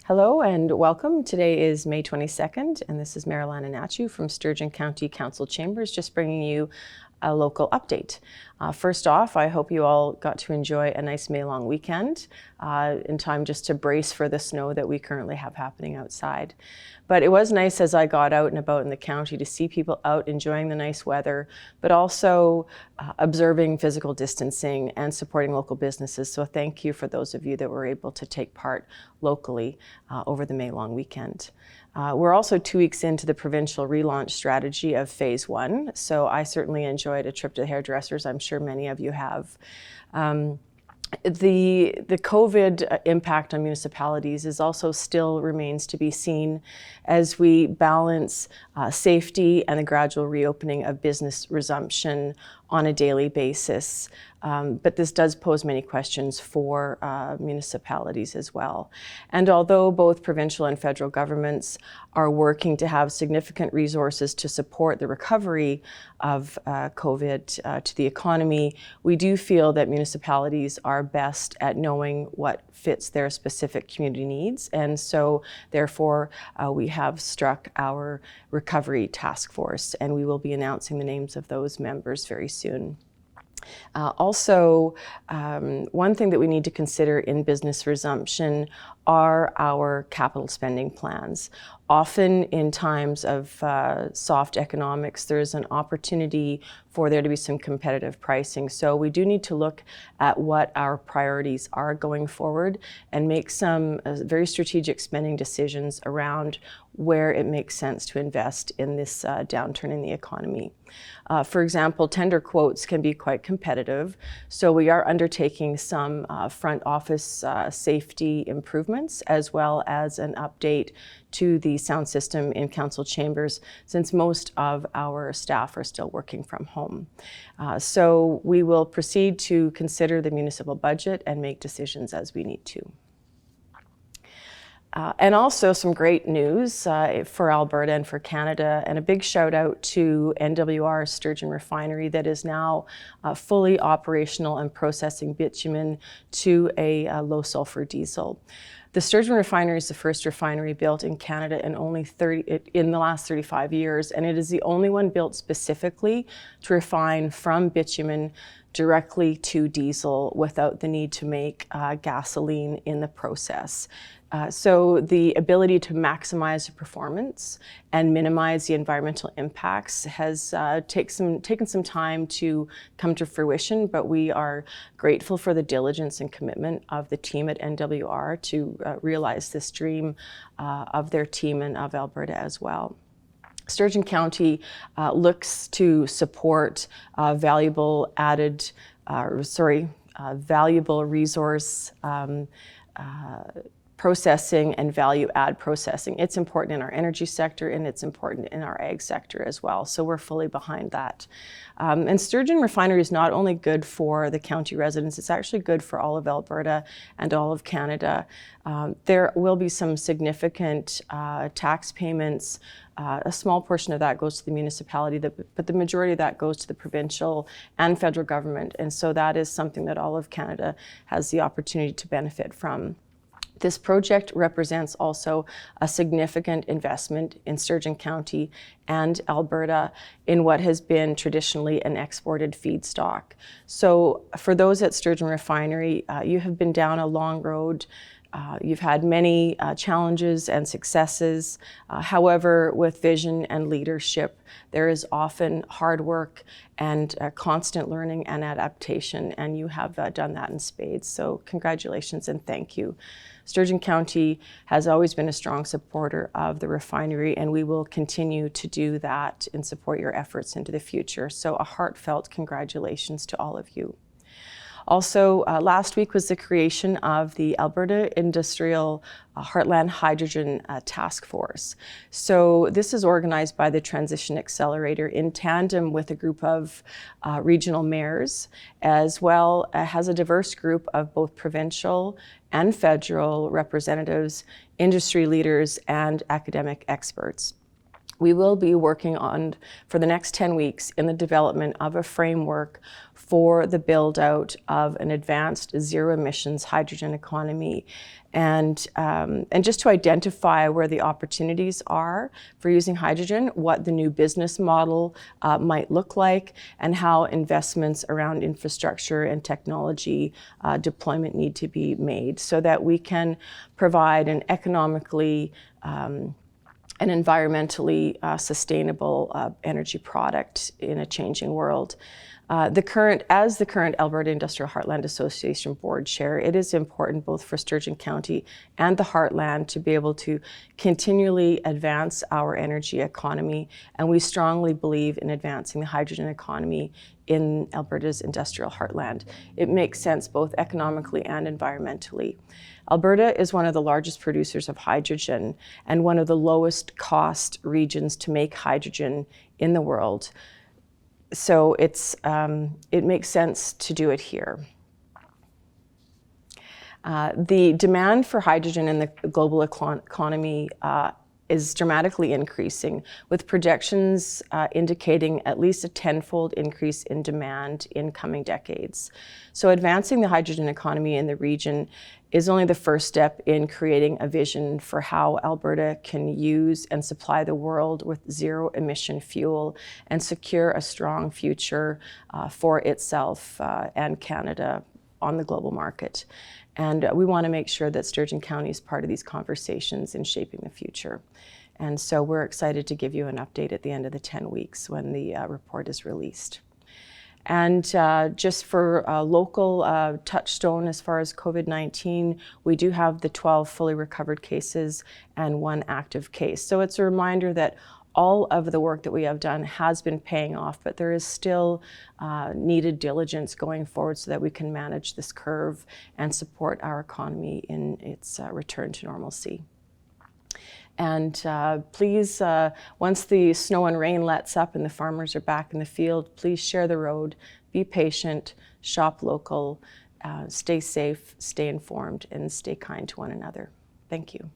Hello and welcome. Today is May 22nd, and this is Mayor Alanna Hnatiw from Sturgeon County Council Chambers, just bringing you a local update. First off, I hope you all got to enjoy a nice May long weekend in time just to brace for the snow that we currently have happening outside. But it was nice as I got out and about in the county to see people out enjoying the nice weather, but also observing physical distancing and supporting local businesses. So thank you for those of you that were able to take part locally over the May long weekend. We're also 2 weeks into the provincial relaunch strategy of Phase 1, so I certainly enjoyed a trip to the hairdressers. I'm sure many of you have. The COVID impact on municipalities is also still remains to be seen as we balance safety and the gradual reopening of business resumption on a daily basis. But this does pose many questions for municipalities as well. And although both provincial and federal governments are working to have significant resources to support the recovery of COVID to the economy, we do feel that municipalities are best at knowing what fits their specific community needs. And so therefore, we have struck our recovery task force, and we will be announcing the names of those members very soon. Also, one thing that we need to consider in business resumption are our capital spending plans. Often in times of soft economics, there's an opportunity for there to be some competitive pricing. So we do need to look at what our priorities are going forward and make some very strategic spending decisions around where it makes sense to invest in this downturn in the economy. For example, tender quotes can be quite competitive, so we are undertaking some front office safety improvements, as well as an update to the sound system in council chambers, since most of our staff are still working from home. So we will proceed to consider the municipal budget and make decisions as we need to. And also some great news for Alberta and for Canada, and a big shout out to NWR Sturgeon Refinery that is now fully operational and processing bitumen to a low sulfur diesel. The Sturgeon Refinery is the first refinery built in Canada in the last 35 years, and it is the only one built specifically to refine from bitumen directly to diesel without the need to make gasoline in the process. So the ability to maximize the performance and minimize the environmental impacts has taken some time to come to fruition, but we are grateful for the diligence and commitment of the team at NWR to realize this dream of their team and of Alberta as well. Sturgeon County looks to support valuable resource processing and value add processing. It's important in our energy sector, and it's important in our ag sector as well. So we're fully behind that. And Sturgeon Refinery is not only good for the county residents, it's actually good for all of Alberta and all of Canada. There will be some significant tax payments. A small portion of that goes to the municipality, but the majority of that goes to the provincial and federal government. And so that is something that all of Canada has the opportunity to benefit from. This project represents also a significant investment in Sturgeon County and Alberta in what has been traditionally an exported feedstock. So for those at Sturgeon Refinery, you have been down a long road. You've had many challenges and successes. However, with vision and leadership, there is often hard work and constant learning and adaptation, and you have done that in spades. So congratulations and thank you. Sturgeon County has always been a strong supporter of the refinery, and we will continue to do that and support your efforts into the future. So a heartfelt congratulations to all of you. Also, last week was the creation of the Alberta Industrial Heartland Hydrogen Task Force. So this is organized by the Transition Accelerator in tandem with a group of regional mayors, as well as a diverse group of both provincial and federal representatives, industry leaders, and academic experts. We will be working on, for the next 10 weeks, in the development of a framework for the build out of an advanced zero emissions hydrogen economy. And just to identify where the opportunities are for using hydrogen, what the new business model might look like, and how investments around infrastructure and technology deployment need to be made so that we can provide an economically and environmentally sustainable energy product in a changing world. As the current Alberta Industrial Heartland Association board chair, it is important both for Sturgeon County and the Heartland to be able to continually advance our energy economy, and we strongly believe in advancing the hydrogen economy in Alberta's industrial heartland. It makes sense both economically and environmentally. Alberta is one of the largest producers of hydrogen and one of the lowest cost regions to make hydrogen in the world. So it makes sense to do it here. The demand for hydrogen in the global economy is dramatically increasing, with projections indicating at least a tenfold increase in demand in coming decades. So advancing the hydrogen economy in the region is only the first step in creating a vision for how Alberta can use and supply the world with zero emission fuel and secure a strong future for itself and Canada on the global market. And we want to make sure that Sturgeon County is part of these conversations in shaping the future. And so we're excited to give you an update at the end of the 10 weeks when the report is released. And just for a local touchstone as far as COVID-19, we do have the 12 fully recovered cases and 1 active case. So it's a reminder that all of the work that we have done has been paying off, but there is still needed diligence going forward so that we can manage this curve and support our economy in its return to normalcy. And please, once the snow and rain lets up and the farmers are back in the field, please share the road, be patient, shop local, stay safe, stay informed, and stay kind to one another. Thank you.